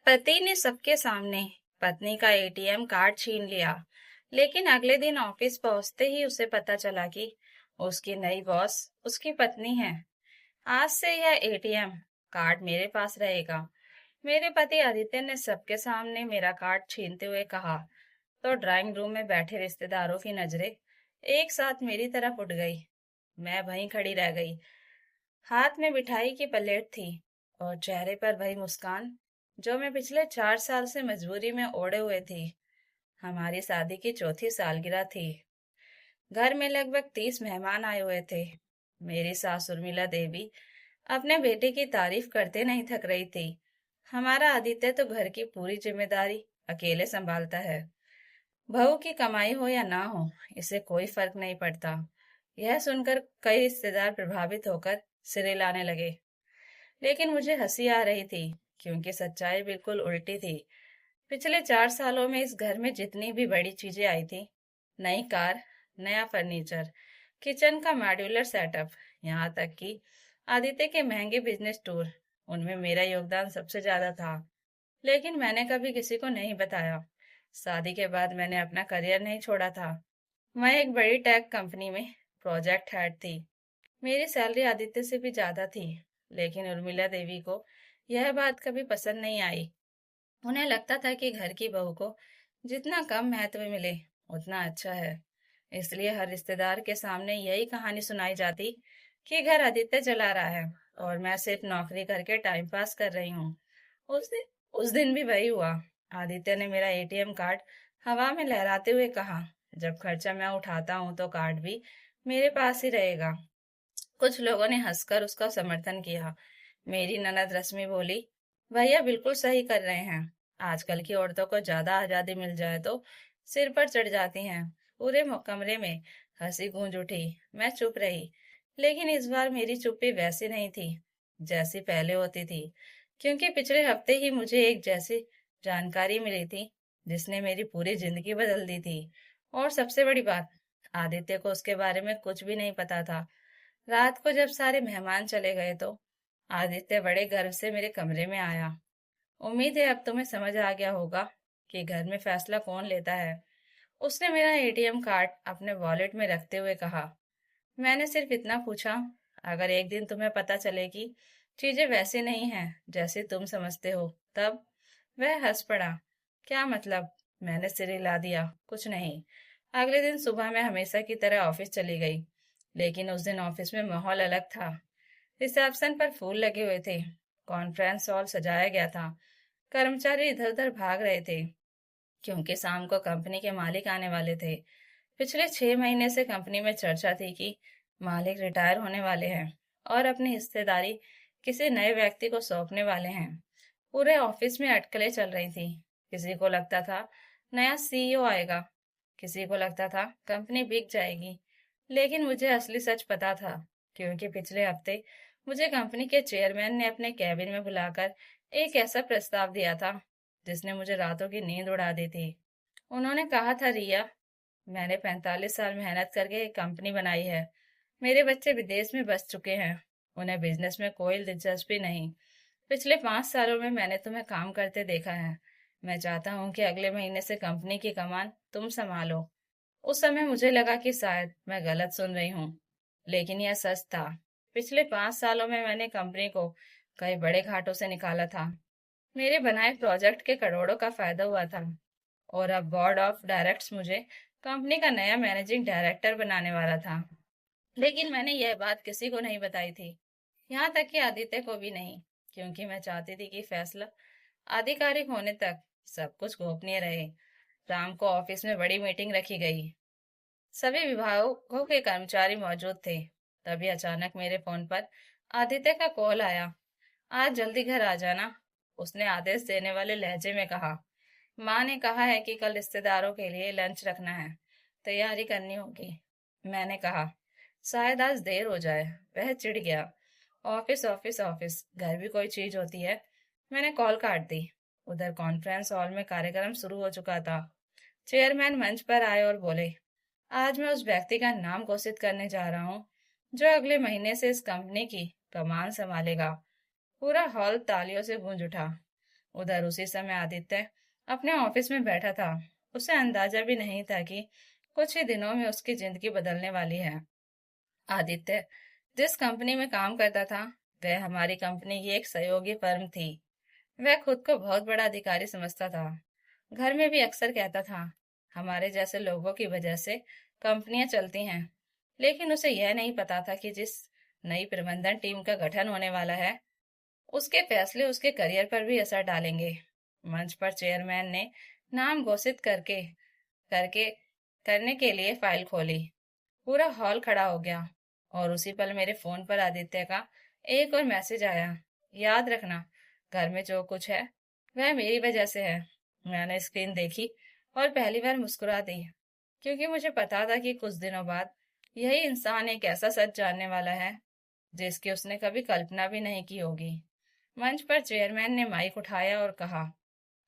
पति ने सबके सामने पत्नी का एटीएम कार्ड छीन लिया। लेकिन अगले दिन ऑफिस पहुंचते ही उसे पता चला कि उसकी नई बॉस उसकी पत्नी है। आज से यह एटीएम कार्ड मेरे पास रहेगा। मेरे पति आदित्य ने सबके सामने मेरा कार्ड छीनते हुए कहा तो ड्राइंग रूम में बैठे रिश्तेदारों की नजरें एक साथ मेरी तरफ उठ गई। मैं वहीं खड़ी रह गई। हाथ में मिठाई की प्लेट थी और चेहरे पर वही मुस्कान जो मैं पिछले 4 साल से मजबूरी में ओढ़े हुए थी। हमारी शादी की चौथी सालगिरह थी। घर में लगभग 30 मेहमान आए हुए थे। मेरी सास उर्मिला देवी अपने बेटे की तारीफ करते नहीं थक रही थी। हमारा आदित्य तो घर की पूरी जिम्मेदारी अकेले संभालता है। बहू की कमाई हो या ना हो, इसे कोई फर्क नहीं पड़ता। यह सुनकर कई रिश्तेदार प्रभावित होकर सिरे लाने लगे। लेकिन मुझे हंसी आ रही थी क्योंकि सच्चाई बिल्कुल उल्टी थी। पिछले 4 सालों में इस घर में जितनी भी बड़ी चीजें आई थी, नई कार, नया फर्नीचर, किचन का मॉड्यूलर सेटअप, यहाँ तक कि आदित्य के महंगे बिजनेस टूर, उनमें मेरा योगदान सबसे ज्यादा था। लेकिन मैंने कभी किसी को नहीं बताया। शादी के बाद मैंने अपना करियर नहीं छोड़ा था। मैं एक बड़ी टेक कंपनी में प्रोजेक्ट हेड थी। मेरी सैलरी आदित्य से भी ज्यादा थी। लेकिन उर्मिला देवी को यह बात कभी पसंद नहीं आई। उन्हें लगता था कि घर की बहू को जितना कम महत्व मिले उतना अच्छा है। इसलिए हर रिश्तेदार के सामने यही कहानी सुनाई जाती कि घर आदित्य चला रहा है और मैं सिर्फ नौकरी करके टाइम पास कर रही हूँ। उस दिन भी वही हुआ। आदित्य ने मेरा एटीएम कार्ड हवा में लहराते हुए कहा, जब खर्चा मैं उठाता हूँ तो कार्ड भी मेरे पास ही रहेगा। कुछ लोगों ने हंसकर उसका समर्थन किया। मेरी ननद रश्मि बोली, भैया बिल्कुल सही कर रहे हैं। आजकल की औरतों को ज्यादा आजादी मिल जाए तो सिर पर चढ़ जाती हैं। पूरे कमरे में हंसी गूंज उठी। मैं चुप रही। लेकिन इस बार मेरी चुप्पी वैसी नहीं थी जैसी पहले होती थी, क्योंकि पिछले हफ्ते ही मुझे एक जैसी जानकारी मिली थी जिसने मेरी पूरी जिंदगी बदल दी थी। और सबसे बड़ी बात, आदित्य को उसके बारे में कुछ भी नहीं पता था। रात को जब सारे मेहमान चले गए तो आदित्य बड़े गर्व से मेरे कमरे में आया। उम्मीद है अब तुम्हें समझ आ गया होगा कि घर में फैसला कौन लेता है। उसने मेरा एटीएम कार्ड अपने वॉलेट में रखते हुए कहा। मैंने सिर्फ इतना पूछा, अगर एक दिन तुम्हें पता चले कि चीजें वैसी नहीं हैं जैसे तुम समझते हो, तब? वह हंस पड़ा। क्या मतलब? मैंने सिर हिला दिया। कुछ नहीं। अगले दिन सुबह मैं हमेशा की तरह ऑफिस चली गई। लेकिन उस दिन ऑफिस में माहौल अलग था। रिसेप्शन पर फूल लगे हुए थे। कॉन्फ्रेंस हॉल सजाया गया था। कर्मचारी इधर उधर भाग रहे थे क्योंकि शाम को कंपनी के मालिक आने वाले थे। पिछले 6 महीने से कंपनी में चर्चा थी कि मालिक रिटायर होने वाले हैं और अपनी हिस्सेदारी किसी नए व्यक्ति को सौंपने वाले हैं। पूरे ऑफिस में अटकलें चल रही थी। किसी को लगता था नया सीईओ आएगा, किसी को लगता था कंपनी बिक जाएगी। लेकिन मुझे असली सच पता था, क्योंकि पिछले हफ्ते मुझे कंपनी के चेयरमैन ने अपने कैबिन में बुलाकर एक ऐसा प्रस्ताव दिया था जिसने मुझे रातों की नींद उड़ा दी थी। उन्होंने कहा था, रिया, मैंने 45 साल मेहनत करके एक कंपनी बनाई है। मेरे बच्चे विदेश में बस चुके हैं। उन्हें बिजनेस में कोई दिलचस्पी नहीं। पिछले 5 सालों में मैंने तुम्हें काम करते देखा है। मैं चाहता हूँ कि अगले महीने से कंपनी की कमान तुम संभालो। उस समय मुझे लगा कि शायद मैं गलत सुन रही हूँ, लेकिन यह सच था। पिछले 5 सालों में मैंने कंपनी को कई बड़े घाटों से निकाला था। मेरे बनाए प्रोजेक्ट के करोड़ों का फायदा हुआ था। और अब बोर्ड ऑफ डायरेक्टर्स मुझे कंपनी का नया मैनेजिंग डायरेक्टर बनाने वाला था। लेकिन मैंने यह बात किसी को नहीं बताई थी, यहाँ तक कि आदित्य को भी नहीं, क्योंकि मैं चाहती थी कि फैसला आधिकारिक होने तक सब कुछ गोपनीय रहे। शाम को ऑफिस में बड़ी मीटिंग रखी गई। सभी विभागों के कर्मचारी मौजूद थे। तभी अचानक मेरे फोन पर आदित्य का कॉल आया। आज जल्दी घर आ जाना, उसने आदेश देने वाले लहजे में कहा। माँ ने कहा है कि कल रिश्तेदारों के लिए लंच रखना है, तैयारी करनी होगी। मैंने कहा, शायद आज देर हो जाए। वह चिढ़ गया। ऑफिस ऑफिस ऑफिस, घर भी कोई चीज होती है। मैंने कॉल काट दी। उधर कॉन्फ्रेंस हॉल में कार्यक्रम शुरू हो चुका था। चेयरमैन मंच पर आए और बोले, आज मैं उस व्यक्ति का नाम घोषित करने जा रहा हूँ जो अगले महीने से इस कंपनी की कमान संभालेगा। पूरा हॉल तालियों से गूंज उठा। उधर उसी समय आदित्य अपने ऑफिस में बैठा था। उसे अंदाजा भी नहीं था कि कुछ ही दिनों में उसकी जिंदगी बदलने वाली है। आदित्य जिस कंपनी में काम करता था, वह हमारी कंपनी की एक सहयोगी फर्म थी। वह खुद को बहुत बड़ा अधिकारी समझता था। घर में भी अक्सर कहता था, हमारे जैसे लोगों की वजह से कंपनियां चलती हैं। लेकिन उसे यह नहीं पता था कि जिस नई प्रबंधन टीम का गठन होने वाला है, उसके फैसले उसके करियर पर भी असर डालेंगे। मंच पर चेयरमैन ने नाम घोषित करके करके करने के लिए फाइल खोली। पूरा हॉल खड़ा हो गया और उसी पल मेरे फोन पर आदित्य का एक और मैसेज आया। याद रखना, घर में जो कुछ है वह मेरी वजह से है। मैंने स्क्रीन देखी और पहली बार मुस्कुरा दी, क्योंकि मुझे पता था कि कुछ दिनों बाद यही इंसान एक ऐसा सच जानने वाला है जिसकी उसने कभी कल्पना भी नहीं की होगी। मंच पर चेयरमैन ने माइक उठाया और कहा,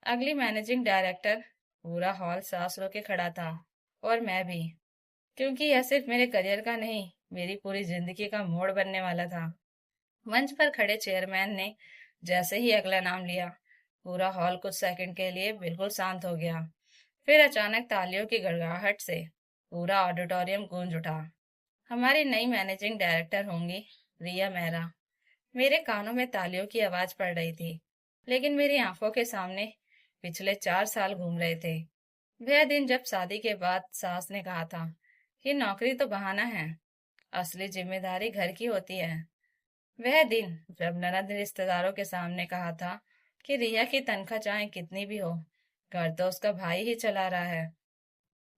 अगली मैनेजिंग डायरेक्टर। पूरा हॉल सांस रोके खड़ा था, और मैं भी, क्योंकि यह सिर्फ मेरे करियर का नहीं, मेरी पूरी जिंदगी का मोड़ बनने वाला था। मंच पर खड़े चेयरमैन ने जैसे ही अगला नाम लिया, पूरा हॉल कुछ सेकंड के लिए बिल्कुल शांत हो गया। फिर अचानक तालियों की गड़गड़ाहट से पूरा ऑडिटोरियम गूंज उठा। हमारी नई मैनेजिंग डायरेक्टर होंगी रिया मेहरा। मेरे कानों में तालियों की आवाज पड़ रही थी, लेकिन मेरी आंखों के सामने पिछले 4 साल घूम रहे थे। वह दिन जब शादी के बाद सास ने कहा था कि नौकरी तो बहाना है, असली जिम्मेदारी घर की होती है। वह दिन जब ननद ने रिश्तेदारों के सामने कहा था कि रिया की तनख्वाह चाहे कितनी भी हो, घर तो उसका भाई ही चला रहा है।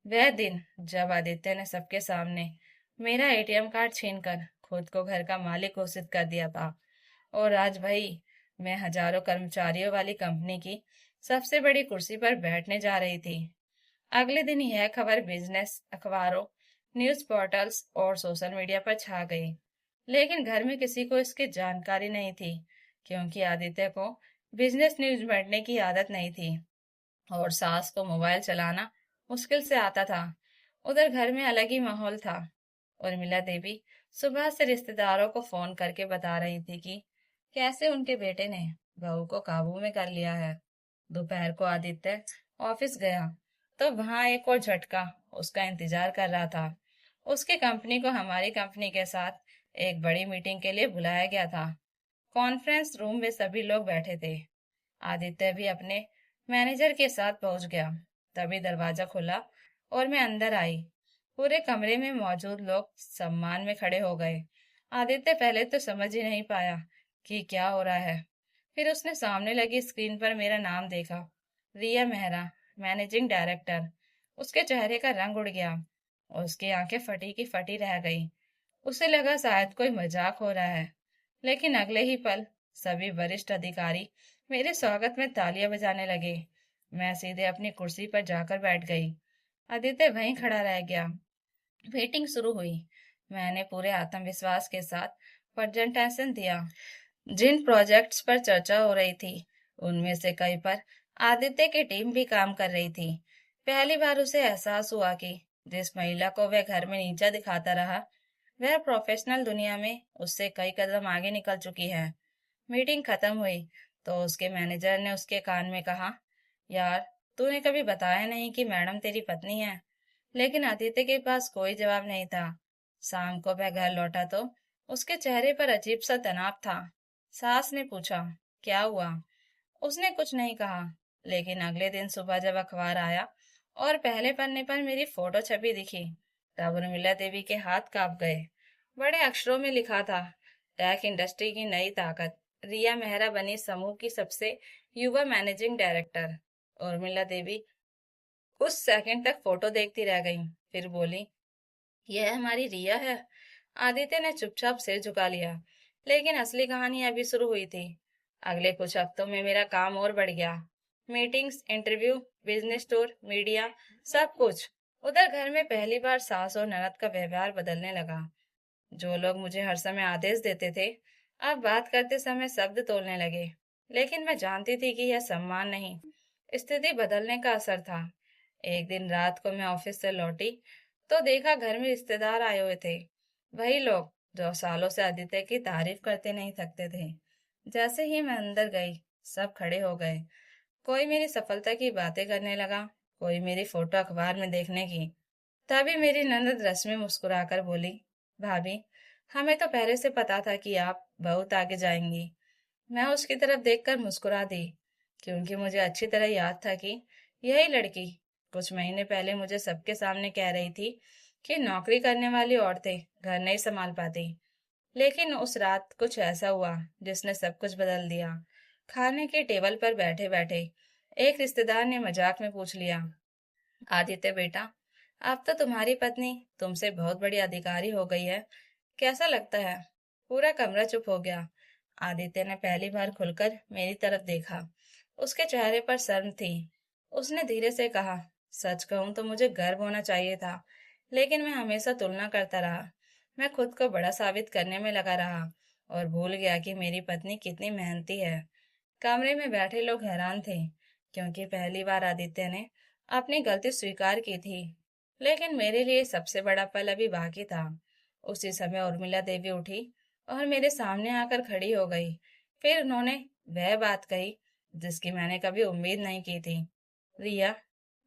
वह दिन जब आदित्य ने सबके सामने मेरा एटीएम कार्ड छीनकर खुद को घर का मालिक घोषित कर दिया था, और आज भाई मैं हजारों कर्मचारियों वाली कंपनी की सबसे बड़ी कुर्सी पर बैठने जा रही थी। अगले दिन यह खबर बिजनेस अखबारों, न्यूज पोर्टल्स और सोशल मीडिया पर छा गई। लेकिन घर में किसी को इसकी जानकारी नहीं थी, क्योंकि आदित्य को बिजनेस न्यूज पढ़ने की आदत नहीं थी और सास को मोबाइल चलाना मुश्किल से आता था। उधर घर में अलग ही माहौल था। उर्मिला देवी सुबह से रिश्तेदारों को फोन करके बता रही थी कि कैसे उनके बेटे ने बहू को काबू में कर लिया है। दोपहर को आदित्य ऑफिस गया तो वहां एक और झटका उसका इंतजार कर रहा था। उसकी कंपनी को हमारी कंपनी के साथ एक बड़ी मीटिंग के लिए बुलाया गया था। कॉन्फ्रेंस रूम में सभी लोग बैठे थे। आदित्य भी अपने मैनेजर के साथ पहुंच गया। तभी दरवाजा खुला और मैं अंदर आई। पूरे कमरे में मौजूद लोग सम्मान में खड़े हो गए। आदित्य पहले तो समझ ही नहीं पाया कि क्या हो रहा है। फिर उसने सामने लगी स्क्रीन पर मेरा नाम देखा, रिया मेहरा, मैनेजिंग डायरेक्टर। उसके चेहरे का रंग उड़ गया और उसकी आंखें फटी की फटी रह गई। उसे लगा शायद कोई मजाक हो रहा है, लेकिन अगले ही पल सभी वरिष्ठ अधिकारी मेरे स्वागत में तालियां बजाने लगे। मैं सीधे अपनी कुर्सी पर जाकर बैठ गई। आदित्य वहीं खड़ा रह गया। मीटिंग शुरू हुई। मैंने पूरे आत्मविश्वास के साथ प्रेजेंटेशन दिया। जिन प्रोजेक्ट्स पर चर्चा हो रही थी, उनमें से कई पर आदित्य की टीम भी काम कर रही थी। पहली बार उसे एहसास हुआ कि जिस महिला को वह घर में नीचा दिखाता रहा, वह प्रोफेशनल दुनिया में उससे कई कदम आगे निकल चुकी है। मीटिंग खत्म हुई तो उसके मैनेजर ने उसके कान में कहा, यार, तूने कभी बताया नहीं कि मैडम तेरी पत्नी है। लेकिन आदित्य के पास कोई जवाब नहीं था। शाम को वह घर लौटा तो उसके चेहरे पर अजीब सा तनाव था। सास ने पूछा, क्या हुआ? उसने कुछ नहीं कहा। लेकिन अगले दिन सुबह जब अखबार आया और पहले पन्ने पर मेरी फोटो छपी दिखी, तब उर्मिला देवी के हाथ कांप गए। बड़े अक्षरों में लिखा था, टेक इंडस्ट्री की नई ताकत, रिया मेहरा बनी समूह की सबसे युवा मैनेजिंग डायरेक्टर। उर्मिला देवी कुछ सेकंड तक फोटो देखती रह गई, फिर बोली, यह हमारी रिया है। आदित्य ने चुपचाप सिर झुका लिया। लेकिन असली कहानी अभी शुरू हुई थी। अगले कुछ हफ्तों में मेरा काम और बढ़ गया। Meetings, interview, business tour, media, सब कुछ। उधर घर में पहली बार सास और ननद का व्यवहार बदलने लगा। जो लोग मुझे हर समय आदेश देते थे, अब बात करते समय शब्द तोलने लगे। लेकिन मैं जानती थी कि यह सम्मान नहीं, स्थिति बदलने का असर था। एक दिन रात को मैं ऑफिस से लौटी तो देखा घर में रिश्तेदार आए हुए थे। वही लोग जो सालों से आदित्य की तारीफ करते नहीं थकते थे। जैसे ही मैं अंदर गई, सब खड़े हो गए। कोई मेरी सफलता की बातें करने लगा, कोई मेरी फोटो अखबार में देखने की। तभी मेरी ननद रश्मि मुस्कुराकर बोली, भाभी, हमें तो पहले से पता था कि आप बहुत आगे जाएंगी। मैं उसकी तरफ देखकर मुस्कुरा दी, क्योंकि मुझे अच्छी तरह याद था कि यही लड़की कुछ महीने पहले मुझे सबके सामने कह रही थी कि नौकरी करने वाली औरतें घर नहीं संभाल पाती। लेकिन उस रात कुछ ऐसा हुआ जिसने सब कुछ बदल दिया। खाने के टेबल पर बैठे बैठे एक रिश्तेदार ने मजाक में पूछ लिया, आदित्य बेटा, अब तो तुम्हारी पत्नी तुमसे बहुत बड़ी अधिकारी हो गई है, कैसा लगता है? पूरा कमरा चुप हो गया। आदित्य ने पहली बार खुलकर मेरी तरफ देखा। उसके चेहरे पर शर्म थी। उसने धीरे से कहा, सच कहूं तो मुझे गर्व होना चाहिए था, लेकिन मैं हमेशा तुलना करता रहा। मैं खुद को बड़ा साबित करने में लगा रहा और भूल गया कि मेरी पत्नी कितनी मेहनती है। कमरे में बैठे लोग हैरान थे, क्योंकि पहली बार आदित्य ने अपनी गलती स्वीकार की थी। लेकिन मेरे लिए सबसे बड़ा पल अभी बाकी था। उसी समय उर्मिला देवी उठी और मेरे सामने आकर खड़ी हो गई। फिर उन्होंने वह बात कही जिसकी मैंने कभी उम्मीद नहीं की थी। रिया,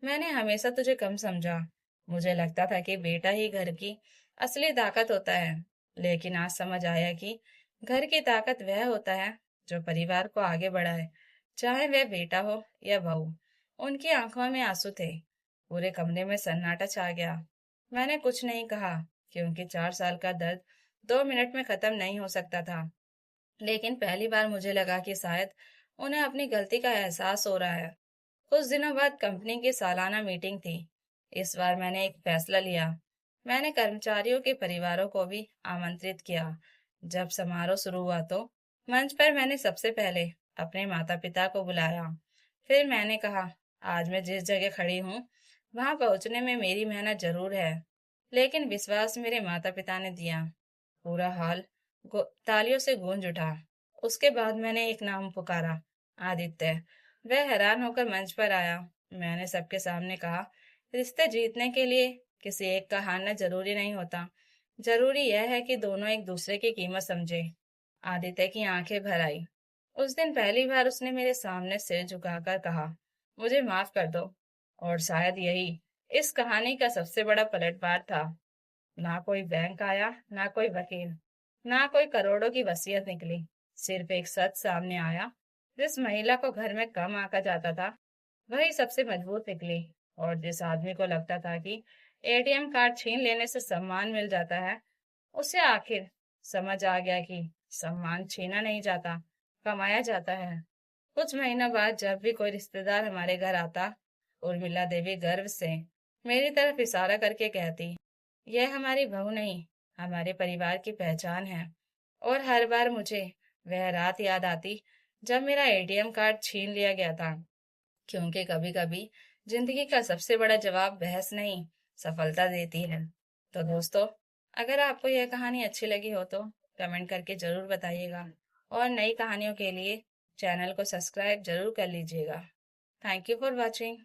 मैंने हमेशा तुझे कम समझा। मुझे लगता था कि बेटा ही घर की असली ताकत होता है, लेकिन आज समझ आया कि घर की ताकत वह होता है जो परिवार को आगे बढ़ाए, चाहे वह बेटा हो या बहू। उनकी आंखों में आंसू थे। पूरे कमरे में सन्नाटा छा गया। मैंने कुछ नहीं कहा, क्योंकि 4 साल का दर्द 2 मिनट में खत्म नहीं हो सकता था। लेकिन पहली बार मुझे लगा कि शायद उन्हें अपनी गलती का एहसास हो रहा है। कुछ दिनों बाद कंपनी की सालाना मीटिंग थी। इस बार मैंने एक फैसला लिया। मैंने कर्मचारियों के परिवारों को भी आमंत्रित किया। जब समारोह शुरू हुआ तो मंच पर मैंने सबसे पहले अपने माता पिता को बुलाया। फिर मैंने कहा, आज मैं जिस जगह खड़ी हूँ वहां पहुंचने में मेरी मेहनत जरूर है, लेकिन विश्वास मेरे माता पिता ने दिया। पूरा हॉल तालियों से गूंज उठा। उसके बाद मैंने एक नाम पुकारा, आदित्य। वह हैरान होकर मंच पर आया। मैंने सबके सामने कहा, रिश्ते जीतने के लिए किसी एक का हारना जरूरी नहीं होता। जरूरी यह है कि दोनों एक दूसरे की कीमत समझे। आदित्य की आंखें भर आई। उस दिन पहली बार उसने मेरे सामने सिर झुकाकर कहा, मुझे माफ कर दो। और शायद यही इस कहानी का सबसे बड़ा पलटवार था। ना कोई बैंक आया, ना कोई वकील, ना कोई करोड़ों की वसीयत निकली। सिर्फ एक सच सामने आया। जिस महिला को घर में कम आका जाता था, वही सबसे मजबूत निकली। और जिस आदमी को लगता था कि एटीएम कार्ड छीन लेने से सम्मान मिल जाता है, उसे आखिर समझ आ गया कि सम्मान छीना नहीं जाता, कमाया जाता है। कुछ महीनों बाद जब भी कोई रिश्तेदार हमारे घर आता, उर्मिला देवी गर्व से मेरी तरफ इशारा करके कहती, यह हमारी बहू नहीं, हमारे परिवार की पहचान है। और हर बार मुझे वह रात याद आती जब मेरा एटीएम कार्ड छीन लिया गया था, क्योंकि कभी कभी जिंदगी का सबसे बड़ा जवाब बहस नहीं, सफलता देती है। तो दोस्तों, अगर आपको यह कहानी अच्छी लगी हो तो कमेंट करके जरूर बताइएगा, और नई कहानियों के लिए चैनल को सब्सक्राइब जरूर कर लीजिएगा। Thank you for watching.